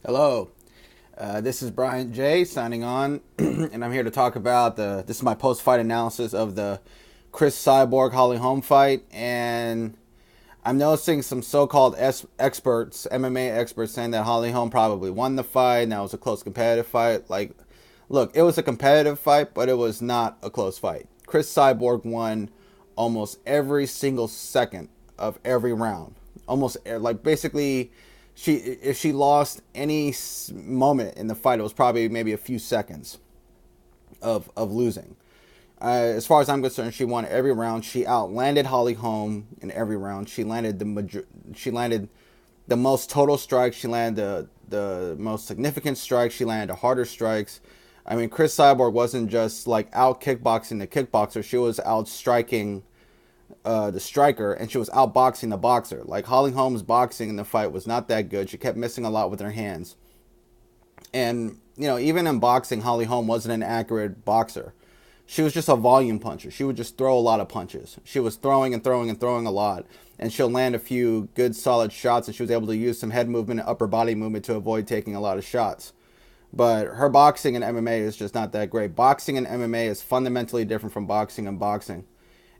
Hello, this is Brian J signing on, and I'm here to talk about this is my post-fight analysis of the Cris Cyborg Holly Holm fight, and I'm noticing some so-called experts, MMA experts, saying that Holly Holm probably won the fight, and that was a close competitive fight. Like, look, it was a competitive fight, but it was not a close fight. Cris Cyborg won almost every single second of every round. Almost like basically if she lost any moment in the fight, it was probably maybe a few seconds of losing. As far as I'm concerned, she won every round. She outlanded Holly Holm in every round. She landed the most total strikes. She landed the most significant strikes. She landed the harder strikes. I mean, Cris Cyborg wasn't just like out kickboxing the kickboxer. She was out striking the striker, and she was outboxing the boxer. Like, Holly Holm's boxing in the fight was not that good. She kept missing a lot with her hands. And, even in boxing, Holly Holm wasn't an accurate boxer. She was just a volume puncher. She would just throw a lot of punches. She was throwing and throwing and throwing a lot. And she'll land a few good solid shots, and she was able to use some head movement and upper body movement to avoid taking a lot of shots. But her boxing in MMA is just not that great. Boxing in MMA is fundamentally different from boxing and boxing.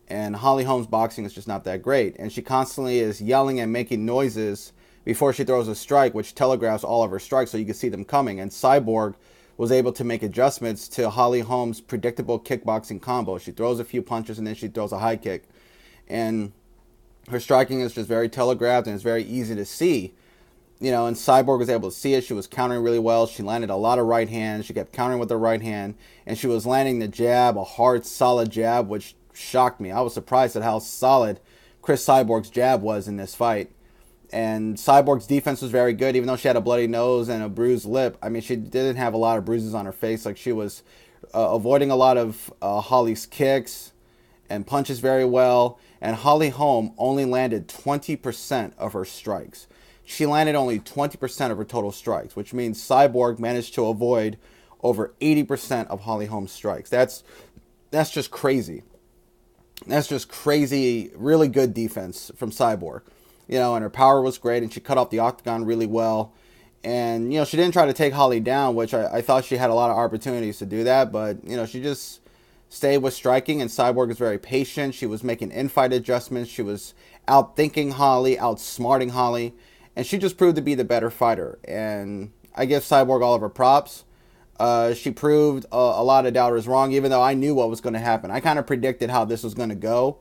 And Holly Holm's boxing is just not that great. And she constantly is yelling and making noises before she throws a strike, which telegraphs all of her strikes so you can see them coming. And Cyborg was able to make adjustments to Holly Holm's predictable kickboxing combo. She throws a few punches and then she throws a high kick. And her striking is just very telegraphed and it's very easy to see. And Cyborg was able to see it. She was countering really well. She landed a lot of right hands. She kept countering with her right hand. And she was landing the jab, a hard, solid jab, which shocked me. I was surprised at how solid Cris Cyborg's jab was in this fight. And Cyborg's defense was very good, even though she had a bloody nose and a bruised lip. I mean, she didn't have a lot of bruises on her face. Like, she was avoiding a lot of Holly's kicks and punches very well. And Holly Holm only landed 20% of her strikes. She landed only 20% of her total strikes, which means Cyborg managed to avoid over 80% of Holly Holm's strikes. That's just crazy. That's just crazy, really good defense from Cyborg. And her power was great, and she cut off the octagon really well. And, she didn't try to take Holly down, which I thought she had a lot of opportunities to do that. But, she just stayed with striking, and Cyborg was very patient. She was making in-fight adjustments. She was outthinking Holly, outsmarting Holly. And she just proved to be the better fighter. And I give Cyborg all of her props. She proved a lot of doubters wrong, even though I knew what was going to happen. I kind of predicted how this was going to go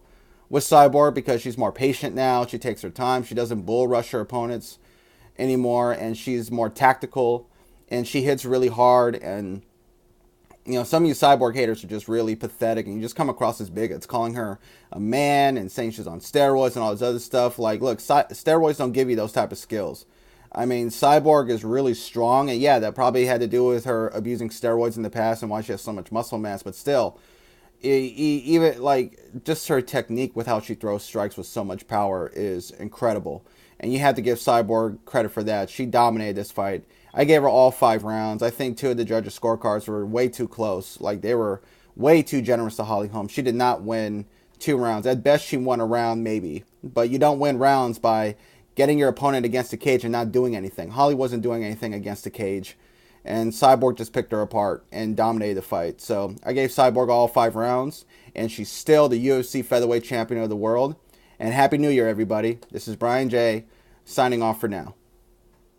with Cyborg because she's more patient now. She takes her time. She doesn't bull rush her opponents anymore, and she's more tactical, and she hits really hard. And, some of you Cyborg haters are just really pathetic, and you just come across as bigots, calling her a man and saying she's on steroids and all this other stuff. Like, look, steroids don't give you those type of skills. I mean, Cyborg is really strong, and yeah, that probably had to do with her abusing steroids in the past and why she has so much muscle mass, but still, even like just her technique with how she throws strikes with so much power is incredible. And you have to give Cyborg credit for that. She dominated this fight. I gave her all 5 rounds. I think 2 of the judges' scorecards were way too close. Like, they were way too generous to Holly Holm. She did not win 2 rounds. At best, she won a round, maybe. But you don't win rounds by getting your opponent against the cage and not doing anything. Holly wasn't doing anything against the cage. And Cyborg just picked her apart and dominated the fight. So I gave Cyborg all 5 rounds. And she's still the UFC featherweight champion of the world. And Happy New Year, everybody. This is Brian J. signing off for now.